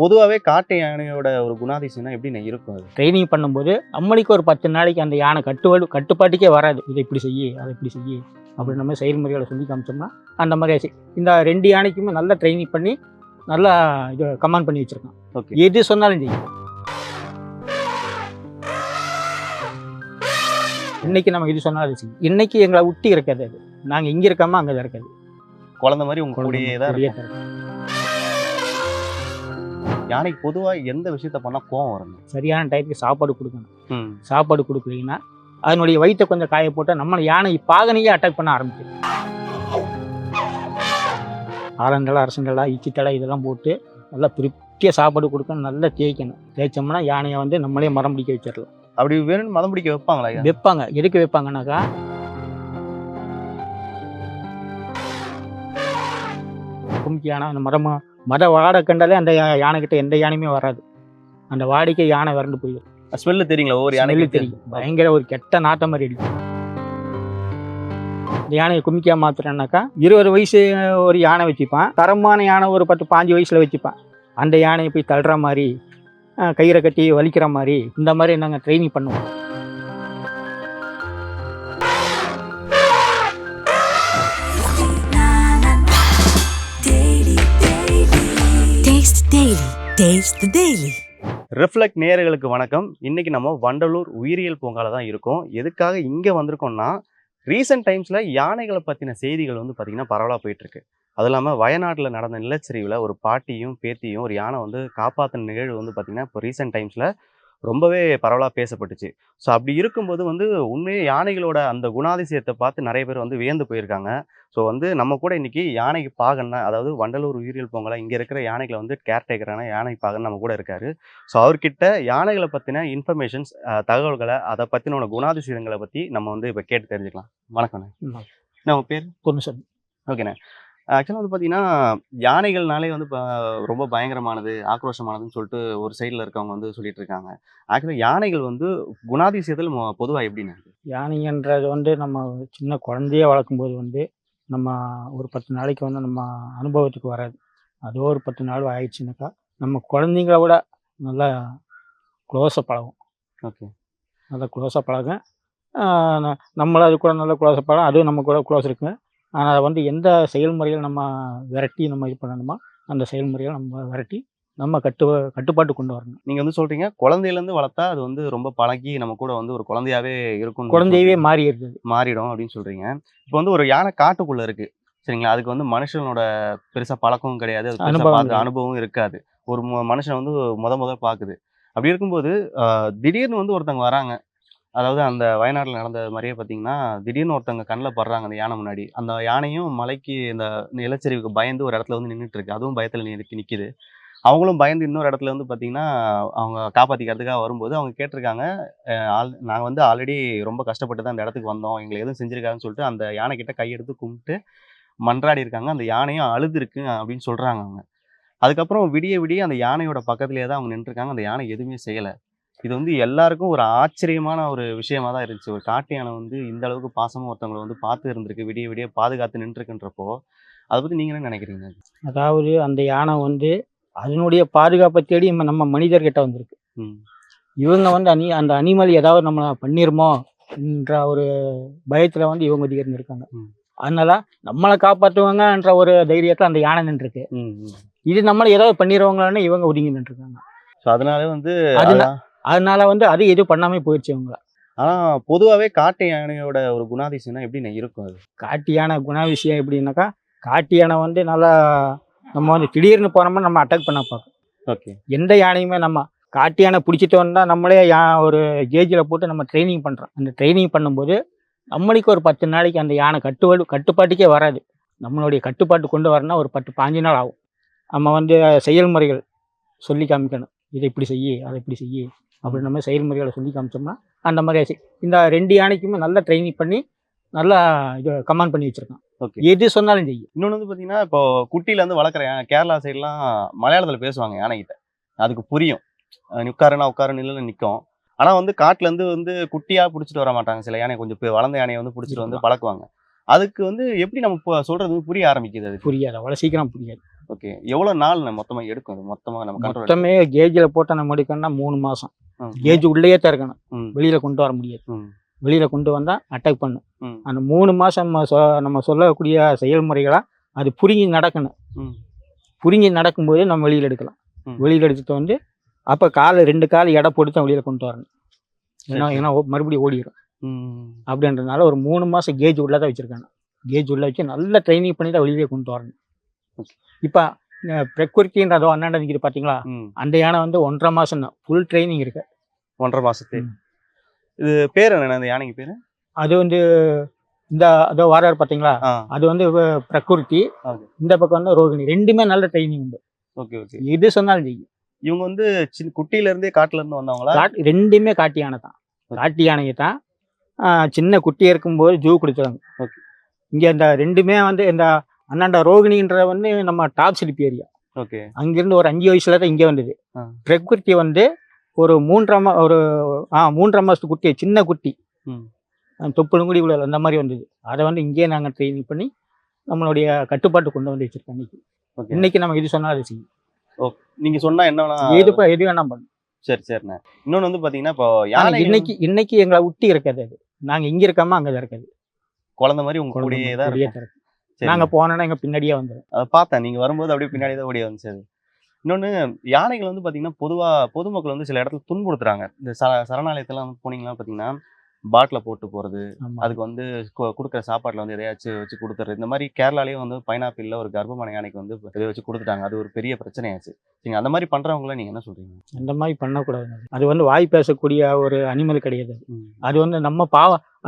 பொதுவாவே காட்டு யானையோட ஒரு குணாதிசயம்னா எப்படிண்ணே இருக்கும் அது? ட்ரைனிங் பண்ணும்போது நம்மளுக்கு ஒரு 10 நாளைக்கு அந்த யானை கட்டுப்பாட்டுக்கே வராது. இதை இப்படி செய்யி, அதை இப்படி செய்யி அப்படின்னு நம்ம செயல்முறைகளை சொல்லி காமிச்சோம்னா அந்த மாதிரி ஆச்சு. இந்த 2 யானைக்குமே நல்லா ட்ரைனிங் பண்ணி நல்லா இது கமாண்ட் பண்ணி வச்சுருக்கோம். ஓகே. எது சொன்னாலும் செய்யும். இன்னைக்கு நம்ம இது சொன்னாலும் அது செய்யும். இன்னைக்கு எங்களை விட்டு இருக்காது. அது நாங்கள் இங்கே இருக்காம அங்கே தான் இருக்காது. குழந்தை மாதிரி உங்க கூடயே தான் கூடயே இருக்கும். தான் இருக்கும். யானைக்கு பொதுவா எந்த விஷயத்த பண்ணா கோவம் வருங்க? சரியான டயத்துக்கு சாப்பாடு கொடுக்கணும். ம். சாப்பாடு கொடுக்கலீங்கன்னா அதனுடைய வயிற்றை கொஞ்சம் காய போட்டால் நம்மளை யானை பாகனையே அட்டாக் பண்ண ஆரம்பிச்சிடும். ஆரண்டலை அரசண்டலை இச்சித்தலை இதெல்லாம் போட்டு நல்லா திருப்தியாக சாப்பாடு கொடுக்கணும். நல்லா தேய்க்கணும். தேய்ச்சோம்னா யானையை வந்து நம்மளே மரம் பிடிக்க வச்சிடலாம். அப்படி வேணும்னு மதம் பிடிக்க வைப்பாங்களா ஐயா? வைப்பாங்க. எதுக்கு வைப்பாங்கன்னாக்கா கும்கி யானை அந்த மத வாடை கண்டாலே அந்த யானைக்கிட்ட எந்த யானையுமே வராது. அந்த வாடிக்கை யானை வறண்டு போயிடும். ஸ்மெல்லு தெரியுங்களா? ஒவ்வொரு ஸ்மெல்லு யானைக்கு தெரியும். பயங்கர ஒரு கெட்ட நாட்டம் மாதிரி அடிக்கும். இந்த யானையை கும்கியா மாத்துறேன்னாக்கா 20 வயசு ஒரு யானை வச்சுப்பான். தரமான யானை ஒரு 10-15 வயசில் வச்சுப்பான். அந்த யானையை போய் தள்ளுற மாதிரி கயிறை கட்டி வலிக்கிற மாதிரி இந்த மாதிரி நாங்கள் ட்ரைனிங் பண்ணுவோம். ரிஃப்ளெக்ட் நேயர்களுக்கு வணக்கம். இன்னைக்கு நம்ம வண்டலூர் உயிரியல் பூங்கால தான் இருக்கோம். எதுக்காக இங்கே வந்திருக்கோம்னா, ரீசெண்ட் டைம்ஸில் யானைகளை பற்றின செய்திகள் வந்து பார்த்திங்கன்னா பரவலாக போயிட்டுருக்கு. அதுவும் இல்லாமல் வயநாட்டில் நடந்த நிலச்சரிவில் ஒரு பாட்டியும் பேத்தியும் ஒரு யானை வந்து காப்பாற்றின நிகழ்வு வந்து பார்த்திங்கன்னா இப்போ ரீசெண்ட் டைம்ஸில் ரொம்பவே பரவலாக பேசப்பட்டுச்சு. ஸோ அப்படி இருக்கும்போது வந்து உண்மையே யானைகளோட அந்த குணாதிசயத்தை பார்த்து நிறைய பேர் வந்து வியந்து போயிருக்காங்க. ஸோ வந்து நம்ம கூட இன்னைக்கு யானைக்கு பாகன்னா, அதாவது வண்டலூர் உயிரியல் பூங்கால இங்கே இருக்கிற யானைகளை வந்து கேர்டேக்கரான யானை பாகன் நம்ம கூட இருக்காரு. ஸோ அவர்கிட்ட யானைகளை பற்றின இன்ஃபர்மேஷன்ஸ், தகவல்களை, அதை பற்றின குணாதிசயங்களை பற்றி நம்ம வந்து இப்போ கேட்டு தெரிஞ்சுக்கலாம். வணக்கண்ணே. நம்ம பேர் பொன்னுசாமி. ஓகேண்ணே. ஆக்சுவலாக வந்து பார்த்தீங்கன்னா, யானைகள்னாலே வந்து இப்போ ரொம்ப பயங்கரமானது, ஆக்ரோஷமானதுன்னு சொல்லிட்டு ஒரு சைடில் இருக்கவங்க வந்து சொல்லிட்டு இருக்காங்க. ஆக்சுவலாக யானைகள் வந்து குணாதிசயத்தில் பொதுவாக எப்படின்னு? யானைன்றது வந்து நம்ம சின்ன குழந்தைய வளர்க்கும்போது வந்து நம்ம ஒரு 10 நாளைக்கு வந்து நம்ம அனுபவத்துக்கு வராது. அது ஒரு 10 நாள் ஆயிடுச்சுனாக்கா நம்ம குழந்தைங்கள விட நல்லா க்ளோஸாக பழகும். ஓகே. நல்லா க்ளோஸாக பழகும். நம்மளும் அது கூட நல்லா க்ளோஸாக பழகும். அதுவும் நம்ம கூட க்ளோஸ் இருக்குங்க. ஆனால் அதை வந்து எந்த செயல்முறையில் நம்ம விரட்டி நம்ம இது பண்ணணுமோ அந்த செயல்முறையில் நம்ம விரட்டி நம்ம கட்டுப்பாட்டு கொண்டு வரணும். நீங்கள் வந்து சொல்கிறீங்க குழந்தையிலேருந்து வளர்த்தா அது வந்து ரொம்ப பழகி நம்ம கூட வந்து ஒரு குழந்தையாவே இருக்கும், குழந்தையவே மாறி இருக்குது, மாறிடும் அப்படின்னு சொல்கிறீங்க. இப்போ வந்து ஒரு யானை காட்டுக்குள்ளே இருக்குது சரிங்களா, அதுக்கு வந்து மனுஷனோட பெருசாக பழக்கமும் கிடையாது, அது அனுபவம் இருக்காது. ஒரு மனுஷன் வந்து முதல் பார்க்குது. அப்படி இருக்கும்போது திடீர்னு வந்து ஒருத்தவங்க வராங்க. அதாவது அந்த வயநாட்டில் நடந்த மாதிரியே பார்த்தீங்கன்னா, திடீர்னு ஒருத்தவங்க கண்ணில் படுறாங்க அந்த யானை முன்னாடி. அந்த யானையும் மலைக்கு இந்த நிலச்சரிவுக்கு பயந்து ஒரு இடத்துல வந்து நின்றுட்டு இருக்கு. அதுவும் பயத்தில் நிற்கிது. அவங்களும் பயந்து இன்னொரு இடத்துல வந்து பார்த்தீங்கன்னா, அவங்க காப்பாற்றிக்கிறதுக்காக வரும்போது அவங்க கேட்டிருக்காங்க, நாங்கள் வந்து ஆல்ரெடி ரொம்ப கஷ்டப்பட்டு தான் அந்த இடத்துக்கு வந்தோம், எங்களை எதுவும் செஞ்சுருக்காங்கன்னு சொல்லிட்டு அந்த யானைக்கிட்ட கையெடுத்து கும்பிட்டு மன்றாடி இருக்காங்க. அந்த யானையும் அழுதுருக்கு அப்படின்னு சொல்கிறாங்க அவங்க. அதுக்கப்புறம் விடிய விடிய அந்த யானையோட பக்கத்துலேயே தான் அவங்க நின்றுருக்காங்க. அந்த யானை எதுவுமே செய்யலை. இது வந்து எல்லாருக்கும் ஒரு ஆச்சரியமான ஒரு விஷயமா தான் இருந்துச்சு. ஒரு காட்டு யானை வந்து இந்த அளவுக்கு பாசமாக ஒருத்தவங்களை வந்து பார்த்து இருந்திருக்கு, விடிய விடிய பாதுகாத்து நின்றுருக்குன்றப்போ அதை பற்றி நீங்கள் என்ன நினைக்கிறீங்க? அதாவது அந்த யானை வந்து அதனுடைய பாதுகாப்பை தேடி நம்ம மனிதர்கிட்ட வந்திருக்கு. இவங்க வந்து அந்த அனிமல் ஏதாவது நம்ம பண்ணிருமோ என்ற ஒரு பயத்துல வந்து இவங்க இருந்திருக்காங்க. அதனால நம்மளை காப்பாற்றுவாங்கன்ற ஒரு தைரியத்துல அந்த யானை நின்றுருக்கு. இது நம்மளை ஏதாவது பண்ணிடுவாங்களான்னு இவங்க ஒதுங்கி நின்றுருக்காங்க. அதனால வந்து அதனால வந்து அது எதுவும் பண்ணாம போயிடுச்சு இவங்கள. ஆனா பொதுவாகவே காட்டு யானையோட ஒரு குணாதிசயம்னா எப்படி இருக்கும்? அது காட்டு யானை குணாதிசயம் எப்படின்னாக்கா, காட்டு யானை வந்து நல்லா நம்ம வந்து திடீர்னு போனோம்னா நம்ம அட்டாக் பண்ண பார்க்கும். ஓகே. எந்த யானையுமே நம்ம காட்டு யானை பிடிச்சிட்டோம்னா நம்மளே ஒரு கேஜில் போட்டு நம்ம ட்ரைனிங் பண்ணுறோம். அந்த ட்ரைனிங் பண்ணும்போது நம்மளுக்கு ஒரு 10 நாளைக்கு அந்த யானை கட்டுப்பாட்டுக்கே வராது. நம்மளுடைய கட்டுப்பாட்டு கொண்டு வரணும்னா ஒரு 10-15 நாள் ஆகும். நம்ம வந்து செயல்முறைகள் சொல்லி காமிக்கணும். இதை இப்படி செய்யி, அதை இப்படி செய்யி அப்படின்னு நம்ம செயல்முறைகளை சொல்லி காமிச்சோம்னா அந்த மாதிரி ஆச்சு. இந்த 2 யானைக்குமே நல்லா ட்ரைனிங் பண்ணி நல்லா இது கமாண்ட் பண்ணி வச்சுருக்கான். ஓகே. எது சொன்னாலும் செய்யும். இன்னொன்று வந்து பார்த்தீங்கன்னா, இப்போ குட்டியிலேருந்து வளர்க்குற கேரளா சைட்லாம் மலையாளத்தில் பேசுவாங்க யானைகிட்ட. அதுக்கு புரியும். நீ உட்காருன்னா உட்காரு, நில்லுன்னு நிற்கும். ஆனால் வந்து காட்டிலேருந்து வந்து குட்டியாக பிடிச்சிட்டு வர மாட்டாங்க. சில யானை கொஞ்சம் வளர்ந்த யானையை வந்து பிடிச்சிட்டு வந்து பழக்குவாங்க. அதுக்கு வந்து எப்படி நம்ம சொல்கிறது புரிய ஆரம்பிக்குது? அது புரியாது, அவ்வளோ சீக்கிரம் புரியாது. ஓகே. எவ்வளவு நாள் மொத்தமா எடுக்கும் அது? மொத்தமா நம்ம கண்ட்ரோல் மொத்தமே கேஜில் போட்டால் நம்ம எடுக்கணும்னா 3 மாதம். கேஜ் உள்ளேயே தான் இருக்கணும், வெளியில் கொண்டு வர முடியாது. வெளியில் கொண்டு வந்தால் அட்டாக் பண்ணும். அந்த 3 மாதம் நம்ம சொல்லக்கூடிய செயல்முறைகளாக அது புரிஞ்சு நடக்கணும். புரிஞ்சு நடக்கும்போது நம்ம வெளியில் எடுக்கலாம். வெளியில் எடுத்துட்டு வந்து அப்போ காலை 2 கால் எடை போட்டு தான் வெளியில் கொண்டு வரணும். ஏன்னா மறுபடியும் ஓடிடும். அப்படின்றதுனால ஒரு 3 மாதம் கேஜ் உள்ளே தான் வச்சுருக்காங்க. கேஜ் உள்ளே வச்சு நல்லா ட்ரைனிங் பண்ணி தான் வெளியே கொண்டு வரணும். இப்போ பிரகிருத்தின்றதோ 12 டிகிரி பார்த்தீங்களா, அந்த யானை வந்து 1.5 மாதம் தான் ஃபுல் ட்ரைனிங் இருக்கு. 1.5 மாசத்து. இது பேர் என்ன அந்த யானைக்கு பேர்? அது வந்து இந்த அதோ வாரார் பார்த்தீங்களா, அது வந்து பிரகிருதி. இந்த பக்கம் வந்து ரோகிணி. ரெண்டுமே நல்ல ட்ரைனிங் உண்டு. Okay okay. இது சொன்னாலும் செய்யும். இவங்க வந்து சின்ன குட்டியில இருந்தே காட்டுல இருந்து வந்தவங்களா? ரெண்டுமே காட்டு யானை தான். காட்டு யானையை தான் சின்ன குட்டியாக இருக்கும்போது ஜூ கொடுத்துருவாங்க. ஓகே. இங்கே இந்த ரெண்டுமே வந்து இந்த அண்ணாண்டா ரோகிணின்ற வந்து நம்ம டாப் ஸ்லிப் ஏரியா. ஓகே. அங்கிருந்து ஒரு 5 வயசுல தான் இங்கே வந்தது. பிரகிருதி வந்து ஒரு 3.5 மாதத்து குட்டி, சின்ன குட்டி, தொப்புளும் கூடி உள்ள அந்த மாதிரி வந்தது. அதை வந்து இங்கேயே நாங்கள் ட்ரைனிங் பண்ணி நம்மளுடைய கட்டுப்பாட்டு கொண்டு வந்து வச்சிருக்கோம். இன்னைக்கு நம்ம இது சொன்னால் அது செய்யும். ஓ, நீங்க சொன்னா என்ன எது வேணா பண்ணும். சரி சரிண்ணே. இன்னொன்று வந்து பார்த்தீங்கன்னா இப்போ இன்னைக்கு எங்களை விட்டு இருக்காது. அது நாங்கள் இங்கே இருக்காம அங்கே தான் இருக்காது. குழந்தை மாதிரி உங்க கூடயே தான் இருக்கு. நாங்க போனோம்னா எங்க பின்னாடியே வந்துடும். அதை பார்த்தேன், நீங்க வரும்போது அப்படியே பின்னாடி தான் ஓடியே வந்துச்சு. அது இன்னொன்று, யானைகள் வந்து பார்த்தீங்கன்னா பொதுமக்கள் வந்து சில இடத்துல துன்புறுத்துறாங்க. இந்த சரணாலயத்தெல்லாம் வந்து போனீங்கன்னா பார்த்தீங்கன்னா பாட்டில் போட்டு போகிறது, அதுக்கு வந்து கொடுக்குற சாப்பாட்டில் வந்து எதையாச்சும் வச்சு கொடுத்துறது. இந்த மாதிரி கேரளாலேயும் வந்து பைனாப்பிளில் ஒரு கர்ப்பமான யானைக்கு வந்து இதை வச்சு கொடுத்துட்டாங்க. அது ஒரு பெரிய பிரச்சனையாச்சு. நீங்கள் அந்த மாதிரி பண்ணுறவங்கள நீங்கள் என்ன சொல்கிறீங்க? அந்த மாதிரி பண்ணக்கூடாது. அது வந்து வாய் பேசக்கூடிய ஒரு அனிமல் கிடையாது. அது வந்து நம்ம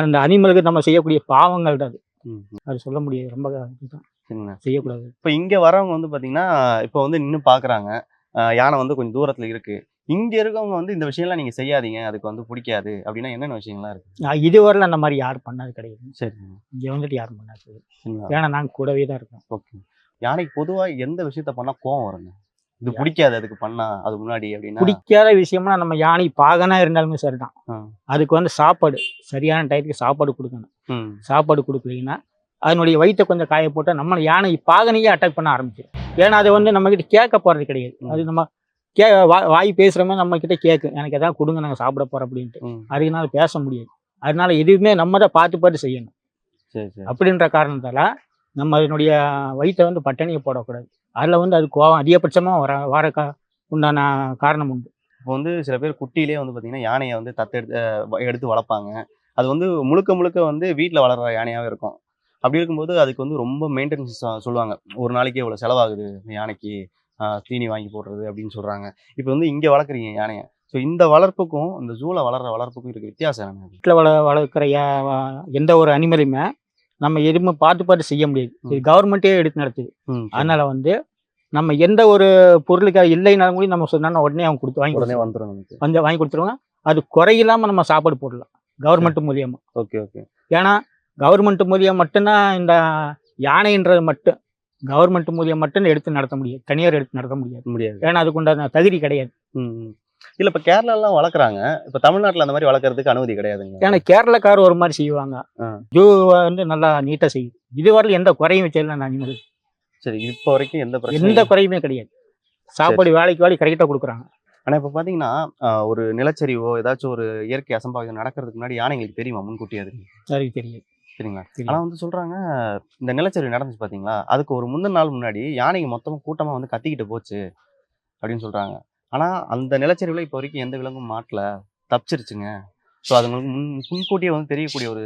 அந்த அனிமலுக்கு நம்ம செய்யக்கூடிய பாவங்கள் தான். அது சொல்ல முடியாது. ரொம்ப செய்யக்கூடாது. இப்போ இங்கே வரவங்க வந்து பார்த்தீங்கன்னா இப்போ வந்து நின்று பார்க்குறாங்க, யானை வந்து கொஞ்சம் தூரத்தில் இருக்குது. இங்க இருக்கவங்க வந்து இந்த விஷயம்லாம் நீங்க செய்யாதீங்க, அதுக்கு வந்து பிடிக்காது அப்படின்னா என்னென்ன விஷயங்கள்லாம் இருக்கு? இதுவரையில அந்த மாதிரி யாரும் பண்ணது கிடையாது. சரி. இங்க வந்துட்டு யாரும் பண்ணாது. ஏன்னா நாங்க கூடவே தான் இருக்கோம். ஓகே. யானைக்கு பொதுவா எந்த விஷயத்த பண்ணா கோவம் வருங்க? இது பிடிக்காது அதுக்கு பண்ணா அது முன்னாடி அப்படின்னா? பிடிக்காத விஷயம்னா நம்ம யானை பாகனா இருந்தாலுமே சரிதான். அதுக்கு வந்து சாப்பாடு சரியான டயத்துக்கு சாப்பாடு கொடுக்கணும். சாப்பாடு கொடுக்கலீங்கன்னா அதனுடைய வயிற்றை கொஞ்சம் காய போட்டால் நம்ம யானை பாகனையே அட்டாக் பண்ண ஆரம்பிச்சிடும். ஏன்னா அதை வந்து நம்ம கிட்ட கேட்க போறது கிடையாது. அது நம்ம வாய் பேசுகிறோமே நம்ம கிட்ட கேட்கும், எனக்கு எதாவது கொடுங்க நாங்கள் சாப்பிட போகிறோம் அப்படின்ட்டு. அதனால பேச முடியாது. அதனால எதுவுமே நம்ம தான் பார்த்து செய்யணும். அப்படின்ற காரணத்தால் நம்ம அதனுடைய வயிற்றை வந்து பட்டினியை போடக்கூடாது. அதில் வந்து அது கோவம் அதிகபட்சமாக வர உண்டான காரணம் உண்டு. இப்போ வந்து சில பேர் குட்டியிலே வந்து பார்த்தீங்கன்னா யானையை வந்து எடுத்து வளர்ப்பாங்க. அது வந்து முழுக்க வந்து வீட்டில் வளர்கிற யானையாகவே இருக்கும். அப்படி இருக்கும்போது அதுக்கு வந்து ரொம்ப மெயின்டெனன்ஸ் சொல்லுவாங்க. ஒரு நாளைக்கு இவ்வளோ செலவாகுது யானைக்கு தீனி வாங்கி போடுறது அப்படின்னு சொல்கிறாங்க. இப்போ வந்து இங்கே வளர்க்குறீங்க யானையை. ஸோ இந்த வளர்ப்புக்கும் இந்த ஜூவில் வளர்கிற வளர்ப்புக்கும் இருக்க வித்தியாசம் என்ன? வீட்டில் வளர்க்குற எந்த ஒரு அனிமலுமே நம்ம எதுவுமே பார்த்து செய்ய முடியாது. இது கவர்மெண்ட்டே எடுத்து நடத்துது. அதனால வந்து நம்ம எந்த ஒரு பொருளுக்காக இல்லைனாலும் கூட நம்ம சொன்னா உடனே அவங்க வாங்கி கொடுத்துருவாங்க. அது குறையில்லாமல் நம்ம சாப்பாடு போடலாம் கவர்மெண்ட் மூலியமா. Okay okay. ஏன்னா கவர்மெண்ட் மூலியம் மட்டும்தான் இந்த யானைன்றது மட்டும் கவர்மெண்ட் மூலியம் மட்டும் எடுத்து நடத்த முடியாது. தனியார் எடுத்து நடத்த முடியாது. ஏன்னா அதுக்கு உண்டான தகுதி கிடையாது. இல்லை இப்போ கேரளாலாம் வளர்க்குறாங்க. இப்போ தமிழ்நாட்டில் அந்த மாதிரி வளர்க்குறதுக்கு அனுமதி கிடையாதுங்க. ஏன்னா கேரளாக்கார் ஒரு மாதிரி செய்வாங்க. ஜூ வந்து நல்லா நீட்டாக செய்யும். இதுவரையில் எந்த குறையும் செய்யல அனிமல். சரி. இப்போ வரைக்கும் எந்த குறையுமே கிடையாது. சாப்பாடு வேலைக்கு கரெக்டாக கொடுக்குறாங்க. ஆனால் இப்போ பார்த்தீங்கன்னா ஒரு நிலச்சரிவோ ஏதாச்சும் ஒரு இயற்கை அசம்பாவிதம் நடக்கிறதுக்கு முன்னாடி யானைங்களுக்கு தெரியுமா முன்கூட்டியே? அது தெரியாது. சரிங்களா? ஆனால் வந்து சொல்கிறாங்க இந்த நிலச்சரிவு நடந்துச்சு பார்த்தீங்களா, அதுக்கு ஒரு முந்தின நாள் முன்னாடி யானைங்க மொத்தமாக கூட்டமாக வந்து கத்திக்கிட்டு போச்சு அப்படின்னு சொல்கிறாங்க. ஆனால் அந்த நிலச்சரிவில் இப்போ வரைக்கும் எந்த விலங்கும் மாட்டல, தப்பிச்சிருச்சுங்க. ஸோ அதுங்களுக்கு முன்கூட்டியே வந்து தெரியக்கூடிய ஒரு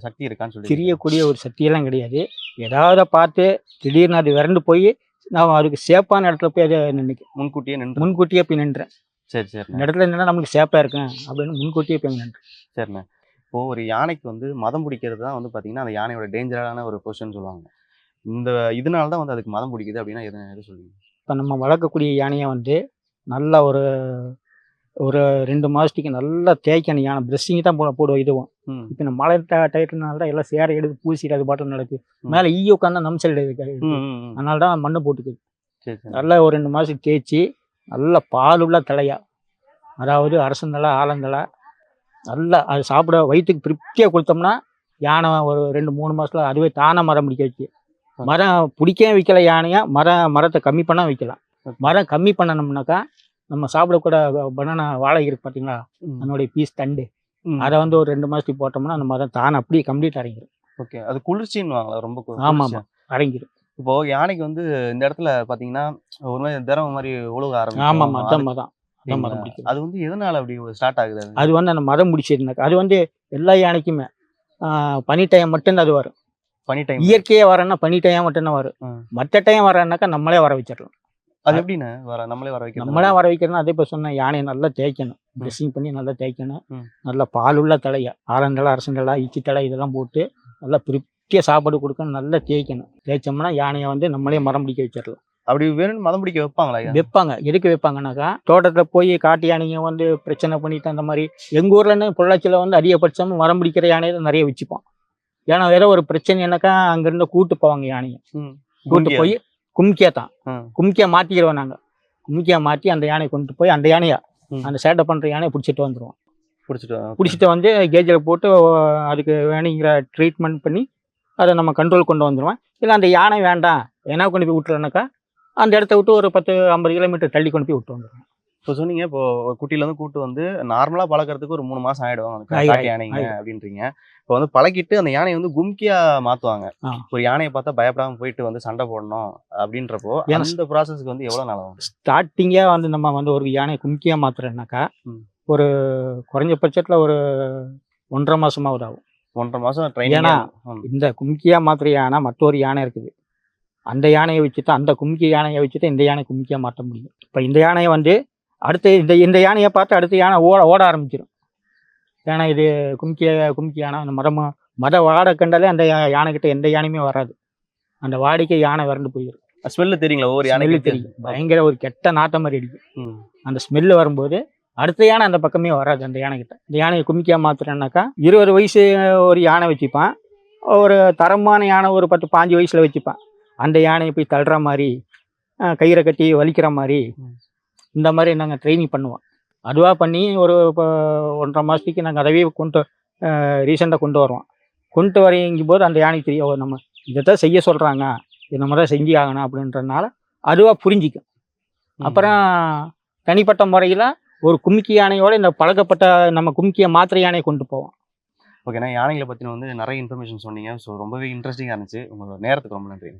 சக்தி இருக்கான்னு சொல்லி. தெரியக்கூடிய ஒரு சக்தியெல்லாம் கிடையாது. ஏதாவது பார்த்து திடீர்னு அது விரண்டு போய் நான் அதுக்கு சேஃபான இடத்துல போய் அதை முன்கூட்டியே போய் நின்றேன். சரி சரி. இந்த இடத்துல நின்னா நம்மளுக்கு சேஃபாக இருக்கேன் அப்படின்னு முன்கூட்டியே போய் நின்றேன். சரிண்ணே. இப்போது ஒரு யானைக்கு வந்து மதம் பிடிக்கிறது தான் வந்து பார்த்தீங்கன்னா அந்த யானையோட டேஞ்சரான ஒரு பொசிஷன் சொல்லுவாங்க. இதனால தான் வந்து அதுக்கு மதம் பிடிக்குது அப்படின்னா எது சொல்லுவீங்க? இப்போ நம்ம வளர்க்கக்கூடிய யானையை வந்து நல்லா ஒரு 2 மாதத்துக்கு நல்லா தேய்க்கணும். யானை ப்ரெஸ்ஸிங் தான் போடுவோம். இதுவும் இப்போ இந்த மழை டயத்துனால தான் எல்லாம் சேரை எடுத்து பூசிட்டு அது பாட்டில் நடக்குது. மேலே உட்காந்தா நம்ம சைடு இருக்காது. அதனால தான் மண்ணு போட்டுக்குது. நல்லா ஒரு 2 மாதத்துக்கு தேய்ச்சி நல்லா பால் உள்ள தலையா, அதாவது அரசந்தலை ஆலந்தலை நல்லா அது சாப்பிட வயிற்றுக்கு திருப்தியாக கொடுத்தோம்னா யானை ஒரு 2-3 மாதத்துல அதுவே தானே மரம் பிடிக்க வச்சு மரம் பிடிக்க வைக்கல யானையா, மரத்தை கம்மி பண்ணா வைக்கலாம். மரம் கம்மி பண்ணணும்னாக்கா நம்ம சாப்பிடக்கூட பனானா வாழை இருக்கு பார்த்தீங்களா, அதனுடைய பீஸ் தண்டு, அதை வந்து ஒரு 2 மாதத்துக்கு போட்டோம்னா அந்த மரம் தானே அப்படியே கம்ப்ளீட் அடங்கிடும். ஓகே, அது குளிர்ச்சின்னு வாங்கலாம், ரொம்ப ஆமாம் அடங்கிடும். இப்போ யானைக்கு வந்து இந்த இடத்துல பார்த்தீங்கன்னா ஒரு மாதிரி திரவம் மாதிரி ஒழுக ஆரம்பிக்கும். ஆமாம் அதான் மரம் பிடிக்கும். அது வந்து எதனால அப்படி ஸ்டார்ட் ஆகுது? அது வந்து அந்த மரம் பிடிச்சிருந்தாக்கா அது வந்து எல்லா யானைக்குமே பனி டைம் மட்டும்தான் அது வரும். பனி டைம் இயற்கையே வரேன்னா பனி டைம் மட்டும்தான் வரும். மற்ற டைம் வரேன்னாக்கா நம்மளே வர வச்சிடலாம். அது எப்படின்னு நம்மளே வர வைக்கணும்? நம்மளே வர வைக்கணும். அதே இப்போ சொன்ன யானையை நல்லா தேய்க்கணும், ட்ரெஸ்ஸிங் பண்ணி நல்லா தேய்க்கணும். நல்லா பால் உள்ள தலையை ஆரண்டலை, அரசண்டலை, இச்சி தலை இதெல்லாம் போட்டு நல்லா திருப்தியாக சாப்பாடு கொடுக்கணும், நல்லா தேய்க்கணும். தேய்ச்சோம்னா யானையை வந்து நம்மளே மரம் பிடிக்க வச்சிடலாம். அப்படி வேணும் மதம் பிடிக்க வைப்பாங்களா? வைப்பாங்க. எதுக்கு வைப்பாங்கன்னாக்கா தோட்டத்தில் போய் காட்டு யானைங்க வந்து பிரச்சனை பண்ணிட்டு அந்த மாதிரி எங்கள் ஊர்லன்னு பொள்ளாச்சியில் வந்து அதிகபட்சம் மரம் பிடிக்கிற யானையை தான் நிறைய வச்சுப்போம். ஏன்னா வேற ஒரு பிரச்சனைனாக்கா அங்கேருந்து கூட்டு போவாங்க யானையை. கூட்டு போய் கும்கியா மாற்றிக்கிறோம் நாங்கள். கும்கியா மாற்றி அந்த யானையை கொண்டு போய் அந்த யானையா அந்த சேட்டை பண்ணுற யானையை பிடிச்சிட்டு வந்துடுவோம். பிடிச்சிட்டு வந்து கேஜில் போட்டு அதுக்கு வேணுங்கிற ட்ரீட்மெண்ட் பண்ணி அதை நம்ம கண்ட்ரோல் கொண்டு வந்துடுவோம். இல்லை அந்த யானை வேண்டாம் ஏன்னா கொண்டு போய் விட்டுறோன்னாக்கா அந்த இடத்த விட்டு ஒரு 10-50 கிலோமீட்டர் தள்ளி கொண்டு போய் விட்டு வந்துடுவோம். இப்போ சொன்னீங்க, இப்போ குட்டியிலேருந்து கூட்டு வந்து நார்மலாக பழக்கிறதுக்கு ஒரு 3 மாதம் ஆகிடும் யானைங்க அப்படின்றீங்க. இப்போ வந்து பழக்கிட்டு அந்த யானையை வந்து கும்கியா மாற்றுவாங்க. ஒரு யானையை பார்த்தா பயப்படாமல் போயிட்டு வந்து சண்டை போடணும் அப்படின்றப்போ அந்த ப்ராசஸ்க்கு வந்து எவ்வளோ நாள் ஆகும்? ஸ்டார்டிங்காக வந்து நம்ம வந்து ஒரு யானையை கும்கியா மாற்றுறோன்னாக்கா ஒரு குறைஞ்சபட்சத்தில் ஒரு 1.5 மாதமாவது ஆகும். 1.5 மாதம் ட்ரெயின். ஏன்னா இந்த கும்கியா மாத்திர யானை மற்றொரு யானை இருக்குது, அந்த யானையை வச்சுட்டு அந்த கும்கி யானையை வச்சுட்டு இந்த யானை கும்கியா மாற்ற முடியும். இப்போ இந்த யானையை வந்து அடுத்து இந்த யானையை பார்த்து அடுத்த யானை ஓட ஆரம்பிச்சிடும். ஏன்னா இது கும்கி யானை அந்த மத வாடை கண்டாலே அந்த யானைக்கிட்ட எந்த யானையுமே வராது. அந்த வாடிக்கை யானை வறண்டு போயிடும். ஸ்மெல்லு தெரியுங்களா? ஒவ்வொரு யானைக்கு தெரியும். பயங்கர ஒரு கெட்ட நாட்டம் மாதிரி அடிக்கும். அந்த ஸ்மெல்லு வரும்போது அடுத்த யானை அந்த பக்கமே வராது அந்த யானைக்கிட்ட. இந்த யானையை கும்கியா மாத்துறேன்னாக்கா 20 வயசு ஒரு யானை வச்சுப்பான், ஒரு தரமான யானை ஒரு 10-15 வயசுல வச்சுப்பான். அந்த யானையை போய் தள்ளுற மாதிரி கயிறை கட்டி வலிக்கிற மாதிரி இந்த மாதிரி நாங்கள் ட்ரைனிங் பண்ணுவோம். அதுவாக பண்ணி ஒரு 1.5 மாதத்துக்கு நாங்கள் அதவே ரீசெண்டாக கொண்டு வருவோம். கொண்டு வரங்கும் போது அந்த யானைக்கு தெரியும் நம்ம இதைத்தான் செய்ய சொல்கிறாங்க, இது நம்ம தான் செஞ்சு ஆகணும் அப்படின்றதுனால அதுவாக புரிஞ்சிக்கும். அப்புறம் தனிப்பட்ட முறையில் ஒரு கும்கி யானையோட இந்த பழக்கப்பட்ட நம்ம கும்கியை மாத்திரை யானையை கொண்டு போவோம். ஓகேண்ணா, யானைகளை பற்றின வந்து நிறைய இன்ஃபர்மேஷன் சொன்னீங்க. ஸோ ரொம்பவே இன்ட்ரெஸ்டிங்காக இருந்துச்சு. உங்களோட நேரத்துக்கு ரொம்ப நன்றி.